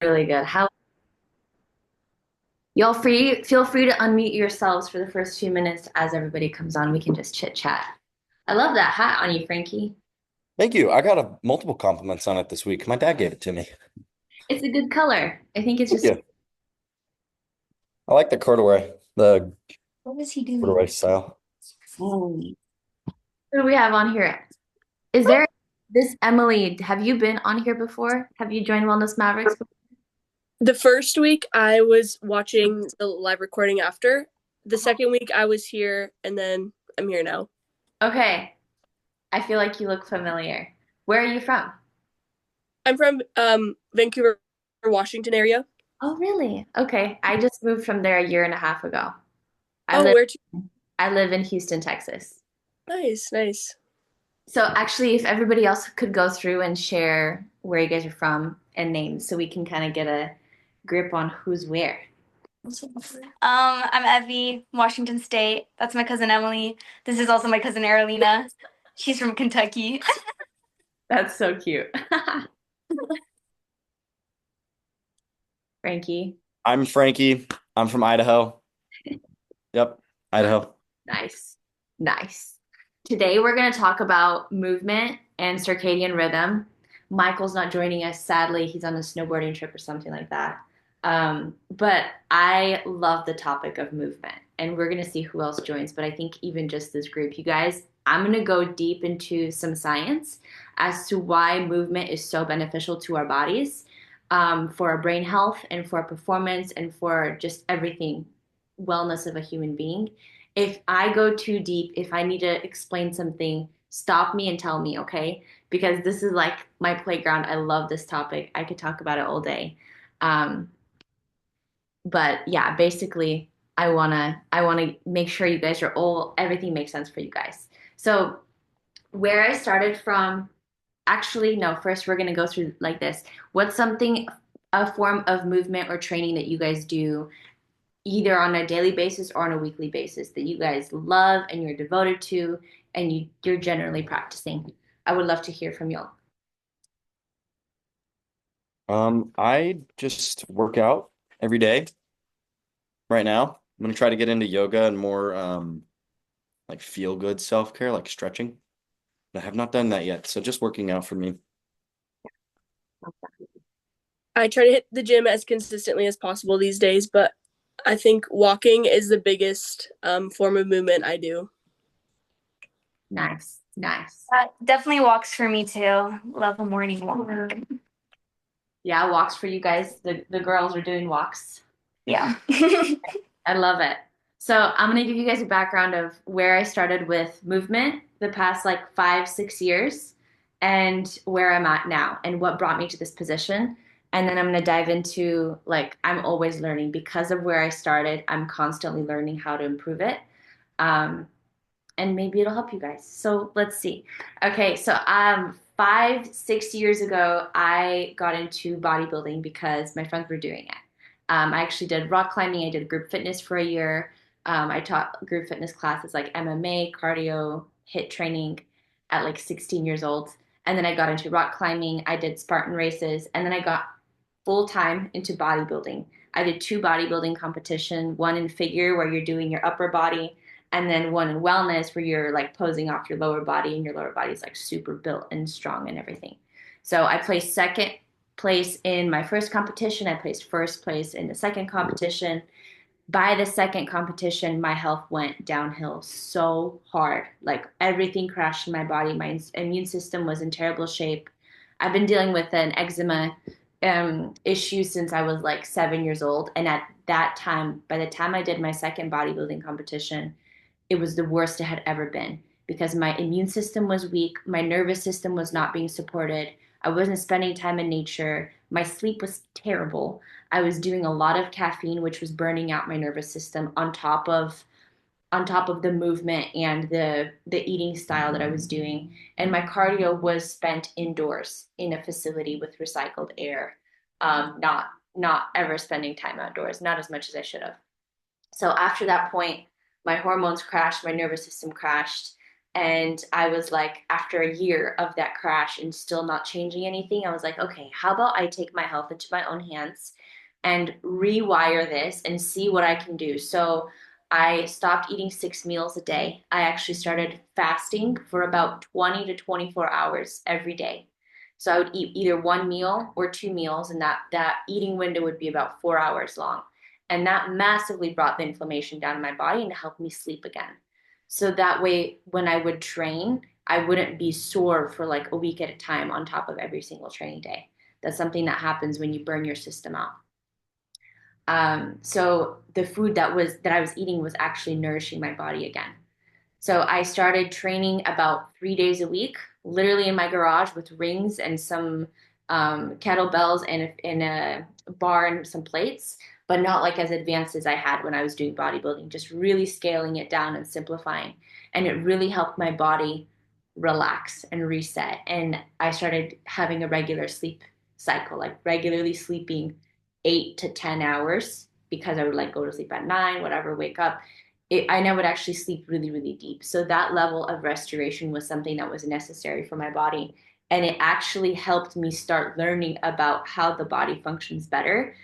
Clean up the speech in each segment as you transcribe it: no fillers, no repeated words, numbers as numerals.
Really good. How y'all feel free to unmute yourselves for the first few minutes as everybody comes on. We can just chit chat. I love that hat on you, Frankie. Thank you. I got multiple compliments on it this week. My dad gave it to me. It's a good color. I think it's Thank just you. I like the what was he corduroy doing? style. Who do we have on here? Is there this Emily? Have you been on here before? Have you joined Wellness Mavericks before? The first week I was watching the live recording after. The second week I was here and then I'm here now. Okay. I feel like you look familiar. Where are you from? I'm from Vancouver, Washington area. Oh, really? Okay. I just moved from there a year and a half ago. I Oh, live where to? I live in Houston, Texas. Nice, nice. So actually, if everybody else could go through and share where you guys are from and names, so we can kind of get a grip on who's where. I'm Evie, Washington State. That's my cousin Emily. This is also my cousin Aralina. She's from Kentucky. That's so cute. Frankie, I'm Frankie. I'm from Idaho. Yep, Idaho. nice. Nice. Today we're going to talk about movement and circadian rhythm. Michael's not joining us, sadly. He's on a snowboarding trip or something like that. But I love the topic of movement, and we're going to see who else joins. But I think even just this group, you guys, I'm going to go deep into some science as to why movement is so beneficial to our bodies, for our brain health, and for our performance, and for just everything wellness of a human being. If I go too deep, if I need to explain something, stop me and tell me, okay? Because this is like my playground. I love this topic. I could talk about it all day. Um, but yeah, basically, I wanna make sure you guys are all everything makes sense for you guys. So where I started from, actually, no, first we're gonna go through like this. What's something, a form of movement or training that you guys do either on a daily basis or on a weekly basis that you guys love and you're devoted to and you're generally practicing? I would love to hear from y'all. I just work out every day right now. I'm gonna try to get into yoga and more like feel good self-care, like stretching. I have not done that yet, so just working out for me. I try to hit the gym as consistently as possible these days, but I think walking is the biggest form of movement I do. Nice, nice. Definitely walks for me too. Love a morning walk. Yeah, walks for you guys. The girls are doing walks. Yeah. I love it. So I'm gonna give you guys a background of where I started with movement the past like 5, 6 years and where I'm at now and what brought me to this position. And then I'm gonna dive into like I'm always learning because of where I started. I'm constantly learning how to improve it. Um, and maybe it'll help you guys. So let's see. Okay, so 5, 6 years ago, I got into bodybuilding because my friends were doing it. I actually did rock climbing. I did group fitness for a year. I taught group fitness classes like MMA, cardio, hit training at like 16 years old. And then I got into rock climbing. I did Spartan races, and then I got full time into bodybuilding. I did two bodybuilding competition, one in figure where you're doing your upper body, and then one in wellness where you're like posing off your lower body and your lower body is like super built and strong and everything. So I placed second place in my first competition. I placed first place in the second competition. By the second competition, my health went downhill so hard. Like everything crashed in my body. My immune system was in terrible shape. I've been dealing with an eczema issue since I was like 7 years old. And at that time, by the time I did my second bodybuilding competition, it was the worst it had ever been because my immune system was weak, my nervous system was not being supported. I wasn't spending time in nature. My sleep was terrible. I was doing a lot of caffeine, which was burning out my nervous system on top of the movement and the eating style that I was doing. And my cardio was spent indoors in a facility with recycled air, not ever spending time outdoors, not as much as I should have. So after that point, my hormones crashed, my nervous system crashed, And I was like, after a year of that crash and still not changing anything, I was like, okay, how about I take my health into my own hands and rewire this and see what I can do. So I stopped eating 6 meals a day. I actually started fasting for about 20 to 24 hours every day. So I would eat either one meal or 2 meals, and that eating window would be about 4 hours long. And that massively brought the inflammation down in my body and helped me sleep again. So that way, when I would train, I wouldn't be sore for like a week at a time on top of every single training day. That's something that happens when you burn your system out. So the food that I was eating was actually nourishing my body again. So I started training about 3 days a week, literally in my garage with rings and some kettlebells and a bar and some plates, but not like as advanced as I had when I was doing bodybuilding, just really scaling it down and simplifying. And it really helped my body relax and reset. And I started having a regular sleep cycle, like regularly sleeping 8 to 10 hours because I would like go to sleep at 9, whatever, wake up. I would actually sleep really, really deep. So that level of restoration was something that was necessary for my body. And it actually helped me start learning about how the body functions better.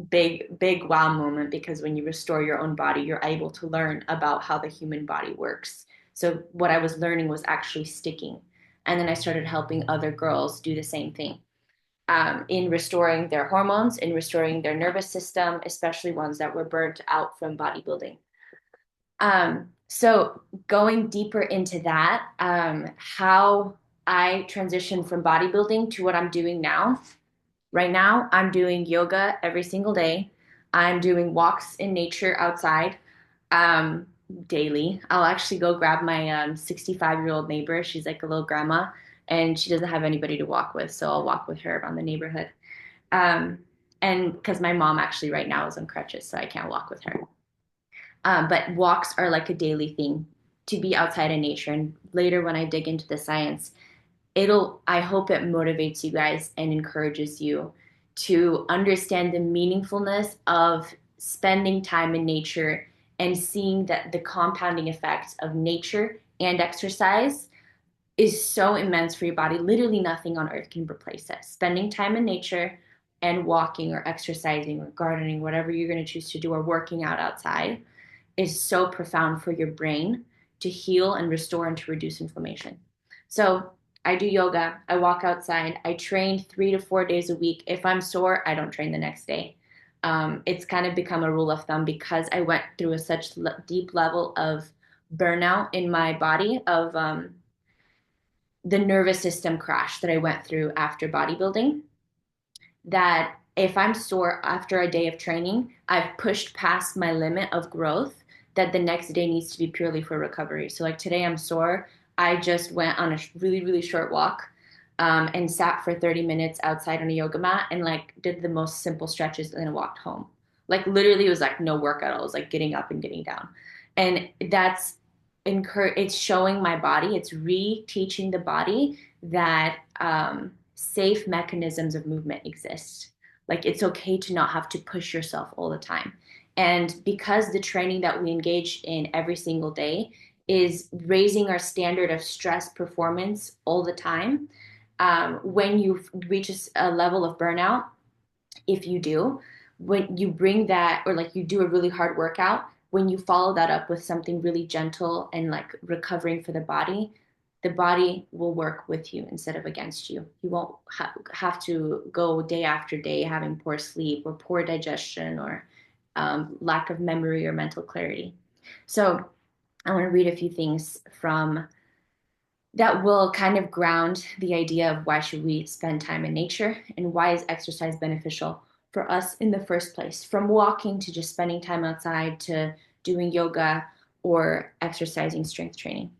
Big, big wow moment, because when you restore your own body, you're able to learn about how the human body works. So what I was learning was actually sticking. And then I started helping other girls do the same thing, in restoring their hormones, in restoring their nervous system, especially ones that were burnt out from bodybuilding. So going deeper into that, how I transitioned from bodybuilding to what I'm doing now. Right now, I'm doing yoga every single day. I'm doing walks in nature outside, um, daily. I'll actually go grab my 65-year-old neighbor. She's like a little grandma, and she doesn't have anybody to walk with, so I'll walk with her around the neighborhood. Um, and because my mom actually right now is on crutches, so I can't walk with her. But walks are like a daily thing to be outside in nature. And later, when I dig into the science, I hope it motivates you guys and encourages you to understand the meaningfulness of spending time in nature and seeing that the compounding effects of nature and exercise is so immense for your body. Literally nothing on earth can replace it. Spending time in nature and walking or exercising or gardening, whatever you're going to choose to do, or working out outside, is so profound for your brain to heal and restore and to reduce inflammation. So I do yoga, I walk outside, I train 3 to 4 days a week. If I'm sore, I don't train the next day. It's kind of become a rule of thumb because I went through a such deep level of burnout in my body of the nervous system crash that I went through after bodybuilding, that if I'm sore after a day of training, I've pushed past my limit of growth, that the next day needs to be purely for recovery. So, like today, I'm sore. I just went on a really, really short walk, and sat for 30 minutes outside on a yoga mat and like did the most simple stretches and then walked home. Like literally, it was like no work at all. It was like getting up and getting down. And it's showing my body, it's re-teaching the body that safe mechanisms of movement exist. Like it's okay to not have to push yourself all the time. And because the training that we engage in every single day is raising our standard of stress performance all the time, when you reach a level of burnout, if you do, when you bring that, or like you do a really hard workout, when you follow that up with something really gentle and like recovering for the body will work with you instead of against you. You won't have to go day after day having poor sleep or poor digestion or lack of memory or mental clarity. So I want to read a few things from that will kind of ground the idea of why should we spend time in nature and why is exercise beneficial for us in the first place, from walking to just spending time outside to doing yoga or exercising strength training.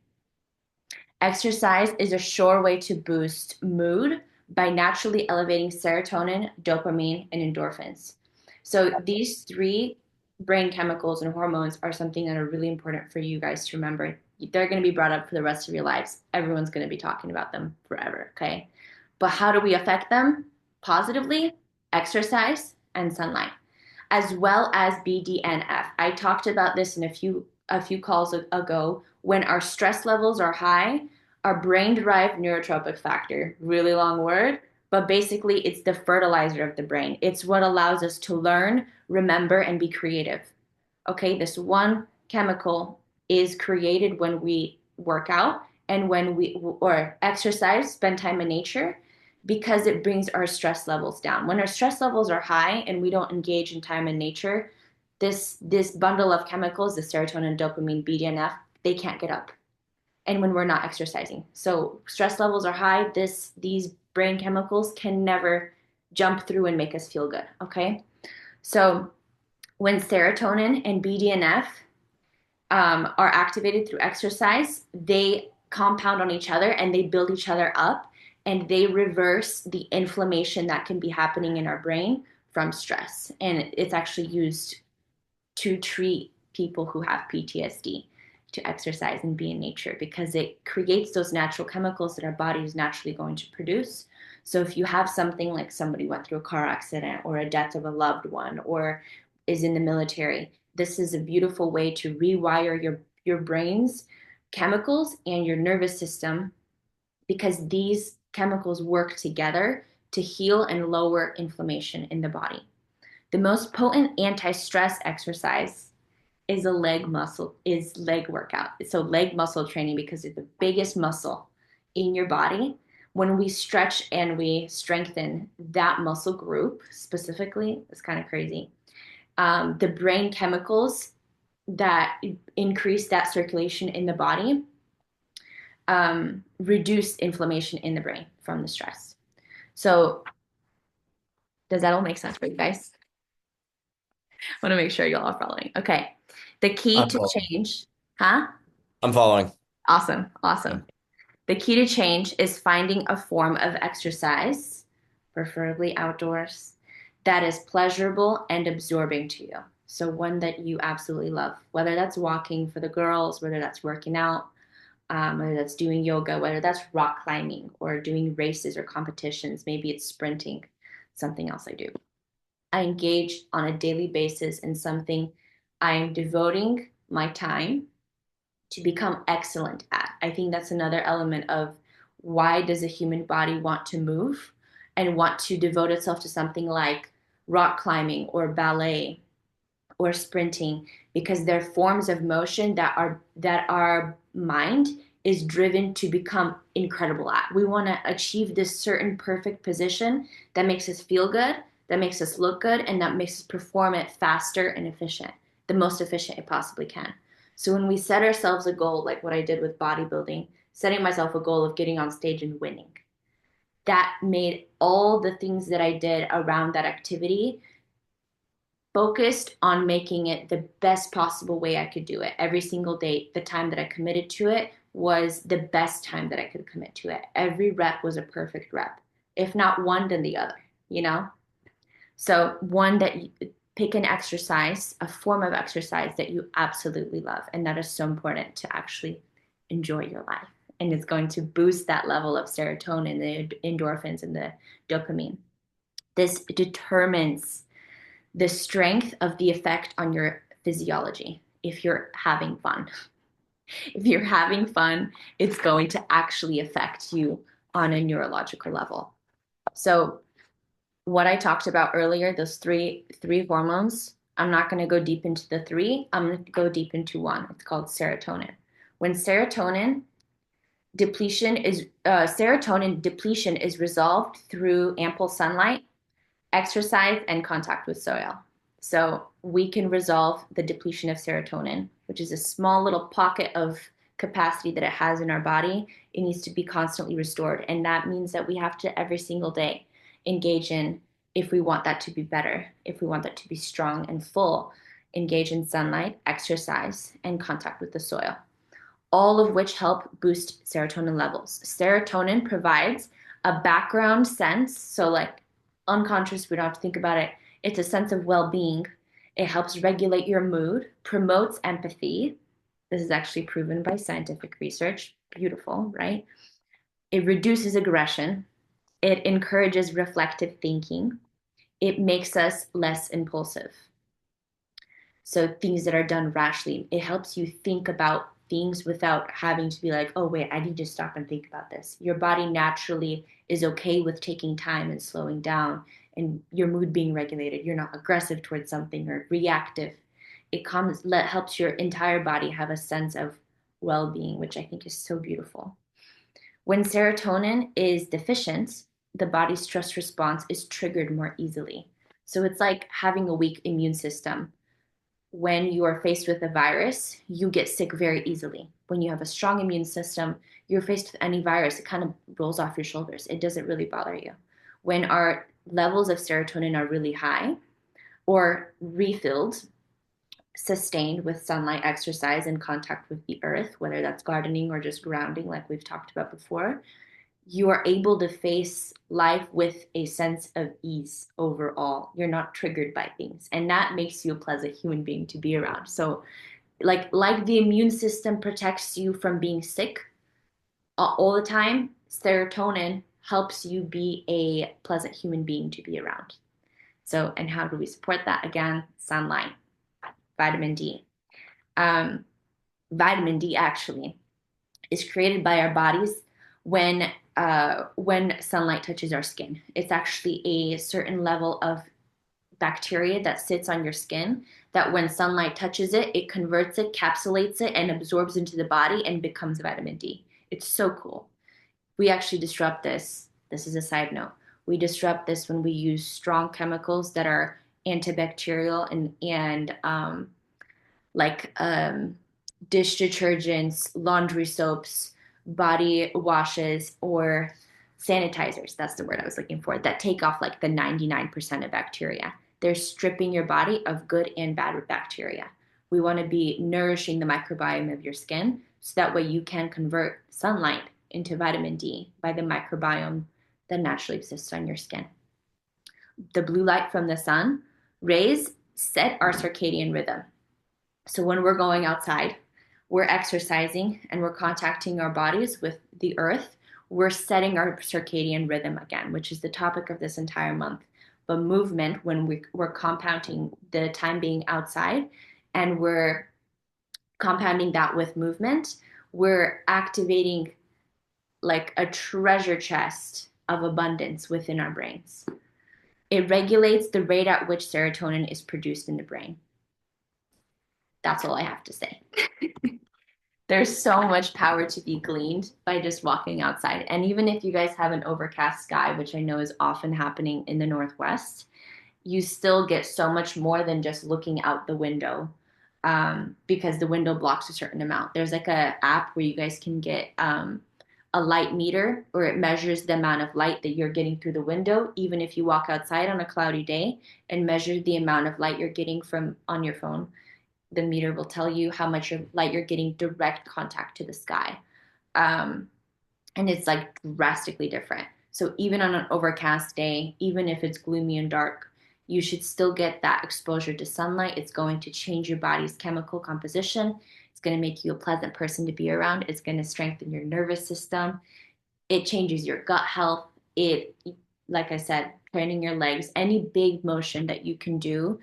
Exercise is a sure way to boost mood by naturally elevating serotonin, dopamine, and endorphins. So these three brain chemicals and hormones are something that are really important for you guys to remember. They're going to be brought up for the rest of your lives. Everyone's going to be talking about them forever, okay? But how do we affect them positively? Exercise and sunlight, as well as BDNF. I talked about this in a few a few calls ago, when our stress levels are high, our brain-derived neurotropic factor, really long word, but basically it's the fertilizer of the brain. It's what allows us to learn, remember, and be creative. Okay, this one chemical is created when we work out and when we or exercise, spend time in nature, because it brings our stress levels down. When our stress levels are high and we don't engage in time in nature, this bundle of chemicals, the serotonin, dopamine, BDNF, they can't get up. And when we're not exercising, so stress levels are high, these brain chemicals can never jump through and make us feel good. Okay, so when serotonin and BDNF are activated through exercise, they compound on each other and they build each other up, and they reverse the inflammation that can be happening in our brain from stress. And it's actually used to treat people who have PTSD to exercise and be in nature, because it creates those natural chemicals that our body is naturally going to produce. So if you have something like somebody went through a car accident or a death of a loved one or is in the military, this is a beautiful way to rewire your brain's chemicals and your nervous system, because these chemicals work together to heal and lower inflammation in the body. The most potent anti-stress exercise is leg workout. So leg muscle training, because it's the biggest muscle in your body. When we stretch and we strengthen that muscle group specifically, it's kind of crazy. The brain chemicals that increase that circulation in the body reduce inflammation in the brain from the stress. So does that all make sense for you guys? I want to make sure y'all are following. Okay. The key I'm to following. change, huh? I'm following. Awesome. Yeah. Awesome. The key to change is finding a form of exercise, preferably outdoors, that is pleasurable and absorbing to you. So one that you absolutely love, whether that's walking for the girls, whether that's working out, whether that's doing yoga, whether that's rock climbing or doing races or competitions. Maybe it's sprinting, something else I do. I engage on a daily basis in something I am devoting my time to become excellent at. I think that's another element of why does a human body want to move and want to devote itself to something like rock climbing or ballet or sprinting, because they're forms of motion that our mind is driven to become incredible at. We want to achieve this certain perfect position that makes us feel good, that makes us look good, and that makes us perform it faster and efficient, the most efficient it possibly can. So when we set ourselves a goal, like what I did with bodybuilding, setting myself a goal of getting on stage and winning, that made all the things that I did around that activity focused on making it the best possible way I could do it every single day. The time that I committed to it was the best time that I could commit to it. Every rep was a perfect rep. If not one, then the other, you know? So one that you pick an exercise, a form of exercise that you absolutely love. And that is so important to actually enjoy your life. And it's going to boost that level of serotonin, the endorphins, and the dopamine. This determines the strength of the effect on your physiology if you're having fun. If you're having fun, it's going to actually affect you on a neurological level. So what I talked about earlier, those three hormones, I'm not going to go deep into the three. I'm going to go deep into one. It's called serotonin. When serotonin depletion is resolved through ample sunlight, exercise, and contact with soil. So we can resolve the depletion of serotonin, which is a small little pocket of capacity that it has in our body. It needs to be constantly restored. And that means that we have to every single day engage in, if we want that to be better, if we want that to be strong and full, engage in sunlight, exercise, and contact with the soil, all of which help boost serotonin levels. Serotonin provides a background sense, so like unconscious, we don't have to think about it. It's a sense of well-being. It helps regulate your mood, promotes empathy. This is actually proven by scientific research. Beautiful, right? It reduces aggression. It encourages reflective thinking. It makes us less impulsive. So things that are done rashly, it helps you think about things without having to be like, oh, wait, I need to stop and think about this. Your body naturally is okay with taking time and slowing down and your mood being regulated. You're not aggressive towards something or reactive. It comes, helps your entire body have a sense of well being, which I think is so beautiful. When serotonin is deficient, the body's stress response is triggered more easily. So it's like having a weak immune system. When you are faced with a virus, you get sick very easily. When you have a strong immune system, you're faced with any virus, it kind of rolls off your shoulders. It doesn't really bother you. When our levels of serotonin are really high or refilled, sustained with sunlight, exercise, and contact with the earth, whether that's gardening or just grounding, like we've talked about before, you are able to face life with a sense of ease overall. You're not triggered by things, and that makes you a pleasant human being to be around. So, like the immune system protects you from being sick all the time, serotonin helps you be a pleasant human being to be around. So, and how do we support that? Again, sunlight, vitamin D. Um, Vitamin D actually is created by our bodies when sunlight touches our skin. It's actually a certain level of bacteria that sits on your skin that when sunlight touches it, it converts it, capsulates it, and absorbs into the body and becomes vitamin D. It's so cool. We actually disrupt this. This is a side note. We disrupt this when we use strong chemicals that are antibacterial and like dish detergents, laundry soaps, body washes, or sanitizers. That's the word I was looking for, that take off like the 99% of bacteria. They're stripping your body of good and bad bacteria. We want to be nourishing the microbiome of your skin so that way you can convert sunlight into vitamin D by the microbiome that naturally exists on your skin. The blue light from the sun rays set our circadian rhythm. So when we're going outside, we're exercising and we're contacting our bodies with the earth, we're setting our circadian rhythm again, which is the topic of this entire month. But movement, when we're compounding the time being outside and we're compounding that with movement, we're activating like a treasure chest of abundance within our brains. It regulates the rate at which serotonin is produced in the brain. That's all I have to say. There's so much power to be gleaned by just walking outside. And even if you guys have an overcast sky, which I know is often happening in the Northwest, you still get so much more than just looking out the window because the window blocks a certain amount. There's like a app where you guys can get a light meter, or it measures the amount of light that you're getting through the window, even if you walk outside on a cloudy day and measure the amount of light you're getting from on your phone. The meter will tell you how much light you're getting direct contact to the sky. Um, and it's like drastically different. So even on an overcast day, even if it's gloomy and dark, you should still get that exposure to sunlight. It's going to change your body's chemical composition. It's going to make you a pleasant person to be around. It's going to strengthen your nervous system. It changes your gut health. It, like I said, training your legs, any big motion that you can do.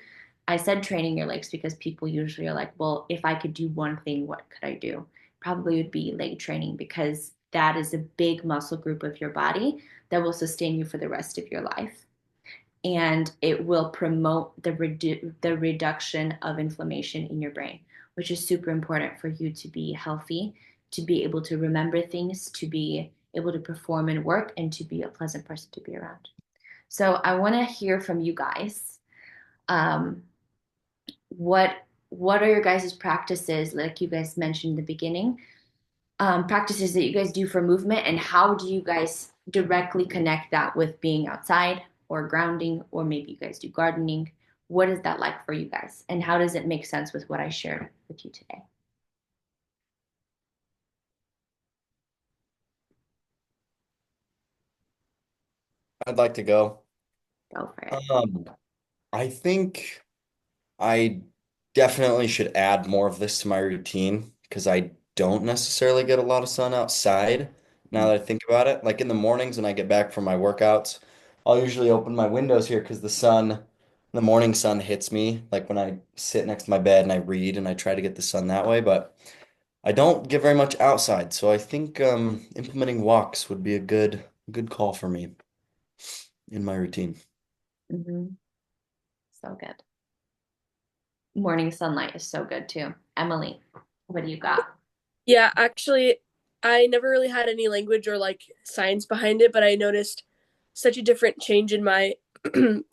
I said training your legs because people usually are like, well, if I could do one thing, what could I do? Probably would be leg training because that is a big muscle group of your body that will sustain you for the rest of your life. And it will promote the reduction of inflammation in your brain, which is super important for you to be healthy, to be able to remember things, to be able to perform and work, and to be a pleasant person to be around. So I want to hear from you guys. Um, what are your guys' practices, like you guys mentioned in the beginning, practices that you guys do for movement, and how do you guys directly connect that with being outside or grounding, or maybe you guys do gardening? What is that like for you guys, and how does it make sense with what I shared with you today? I'd like to go. Go for it. I think I definitely should add more of this to my routine because I don't necessarily get a lot of sun outside now that I think about it. Like in the mornings when I get back from my workouts, I'll usually open my windows here because the sun the morning sun hits me, like when I sit next to my bed and I read and I try to get the sun that way, but I don't get very much outside, so I think implementing walks would be a good call for me in my routine. Hmm. So good. Morning sunlight is so good too. Emily, what do you got? Yeah, actually, I never really had any language or like science behind it, but I noticed such a different change in my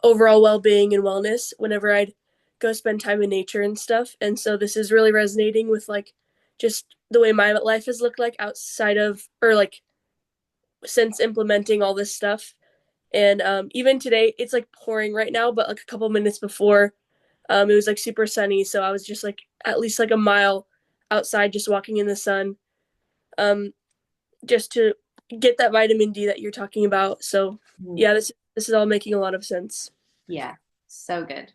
overall well-being and wellness whenever I'd go spend time in nature and stuff. And so this is really resonating with like just the way my life has looked like outside of or like since implementing all this stuff. And even today, it's like pouring right now, but like a couple minutes before, it was like super sunny. So I was just like at least like a mile outside, just walking in the sun, um, just to get that vitamin D that you're talking about. So Mm. yeah, this is all making a lot of sense. Yeah, so good.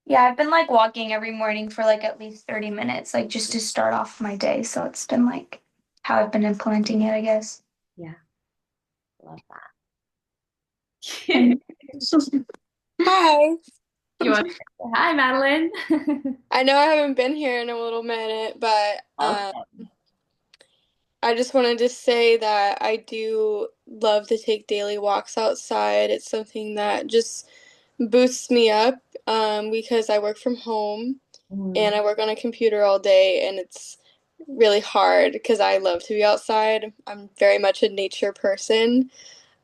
Yeah, I've been like walking every morning for like at least 30 minutes, like just to start off my day. So it's been like how I've been implementing it, I guess. Yeah, love that. And Hi. You want to say hi, Madeline? I know I haven't been here in a little minute, but Okay. I just wanted to say that I do love to take daily walks outside. It's something that just boosts me up because I work from home and Mm. I work on a computer all day, and it's really hard because I love to be outside. I'm very much a nature person,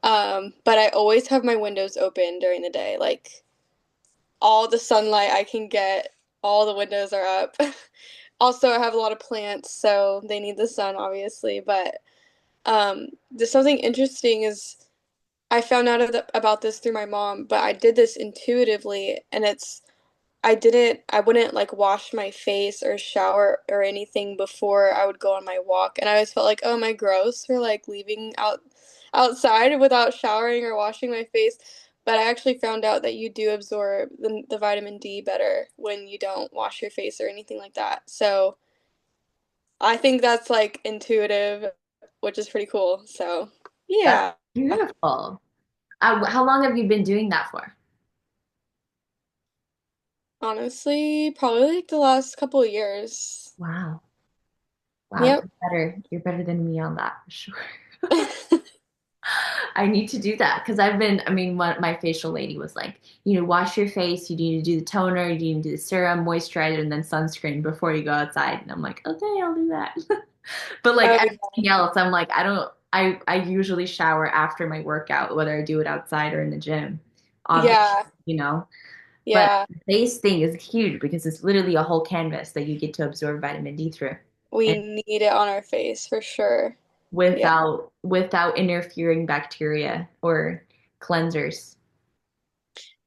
but I always have my windows open during the day. Like all the sunlight I can get, all the windows are up. Also, I have a lot of plants, so they need the sun, obviously. But there's something interesting is I found out about this through my mom, but I did this intuitively, and I wouldn't like wash my face or shower or anything before I would go on my walk. And I always felt like, oh, am I gross for like leaving outside without showering or washing my face? But I actually found out that you do absorb the vitamin D better when you don't wash your face or anything like that. So I think that's like intuitive, which is pretty cool. So That's yeah, beautiful. How long have you been doing that for? honestly, probably like the last couple of years. Wow. Wow, Yep. you're better. You're better than me on that for sure. I need to do that because I mean, what my facial lady was like, you know, wash your face, you need to do the toner, you need to do the serum, moisturizer, and then sunscreen before you go outside. And I'm like, okay, I'll do that. But like Oh everything else, I'm like, I usually shower after my workout, whether I do it outside or in the gym, obviously, yeah, you know. But yeah. the face thing is huge because it's literally a whole canvas that you get to absorb vitamin D through. We And need it on our face for sure. Yeah. without interfering bacteria or cleansers.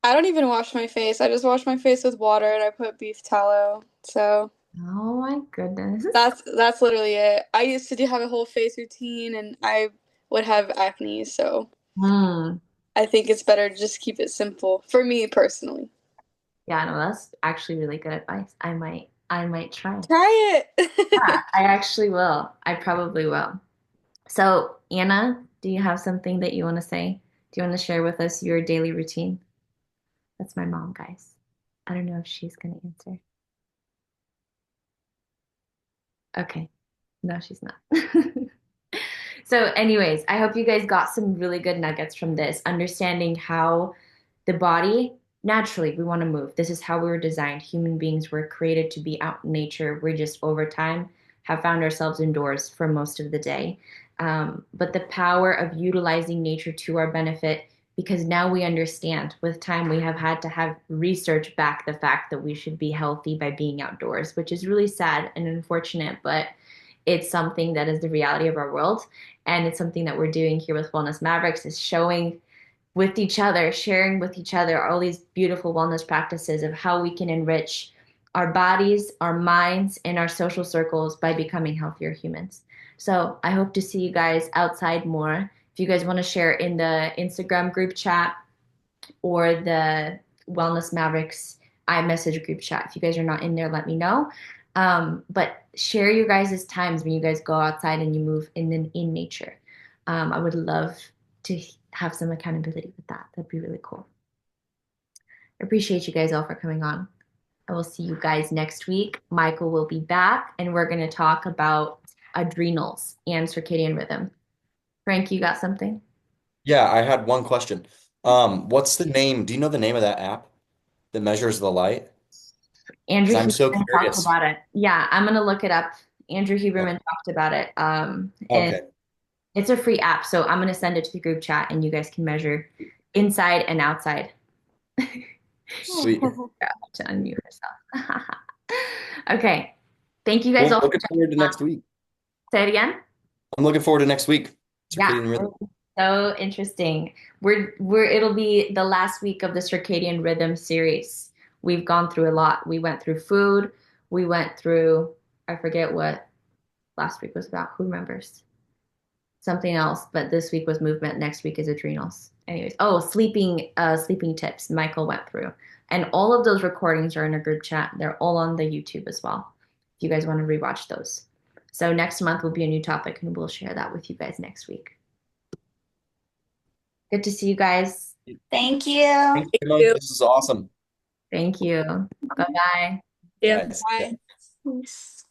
I don't even wash my face. I just wash my face with water and I put beef tallow. So Oh my goodness. that's literally it. I used to have a whole face routine and I would have acne, so Hmm. I think it's better to just keep it simple for me personally. Yeah, no, that's actually really good advice. I might try. Try Yeah, it. I actually will. I probably will. So, Anna, do you have something that you want to say? Do you want to share with us your daily routine? That's my mom, guys. I don't know if she's going to answer. Okay. No, she's not. So, anyways, I hope you guys got some really good nuggets from this, understanding how the body naturally we want to move. This is how we were designed. Human beings were created to be out in nature. We just over time have found ourselves indoors for most of the day. But the power of utilizing nature to our benefit, because now we understand with time we have had to have research back the fact that we should be healthy by being outdoors, which is really sad and unfortunate, but it's something that is the reality of our world. And it's something that we're doing here with Wellness Mavericks is showing with each other, sharing with each other all these beautiful wellness practices of how we can enrich our bodies, our minds, and our social circles by becoming healthier humans. So I hope to see you guys outside more. If you guys want to share in the Instagram group chat or the Wellness Mavericks iMessage group chat. If you guys are not in there, let me know. But share your guys' times when you guys go outside and you move in nature. I would love to have some accountability with that. That'd be really cool. appreciate you guys all for coming on. I will see you guys next week. Michael will be back, and we're going to talk about adrenals and circadian rhythm. Frank, you got something? Yeah, I had one question. What's the name? Do you know the name of that app that measures the light? Andrew Because I'm so Huberman talked curious. about it. Yeah, I'm going to look it up. Andrew Huberman talked about it. And Okay, it's a free app, so I'm going to send it to the group chat, and you guys can measure inside and outside. sweet. To unmute herself. Okay. Thank you guys Well, all for looking checking forward to out. next week. Say it again. I'm looking forward to next week. Yeah, Circadian rhythm. so interesting. We're it'll be the last week of the circadian rhythm series. We've gone through a lot. We went through food. We went through, I forget what last week was about. Who remembers? Something else, but this week was movement. Next week is adrenals. Anyways, oh, sleeping tips. Michael went through. And all of those recordings are in a group chat. They're all on the YouTube as well. If you guys want to rewatch those. So next month will be a new topic and we'll share that with you guys next week. Good to see you guys. Thank you. Thank you very much. This is awesome. Thank you. Bye bye. Yeah. Guys. Bye. Peace.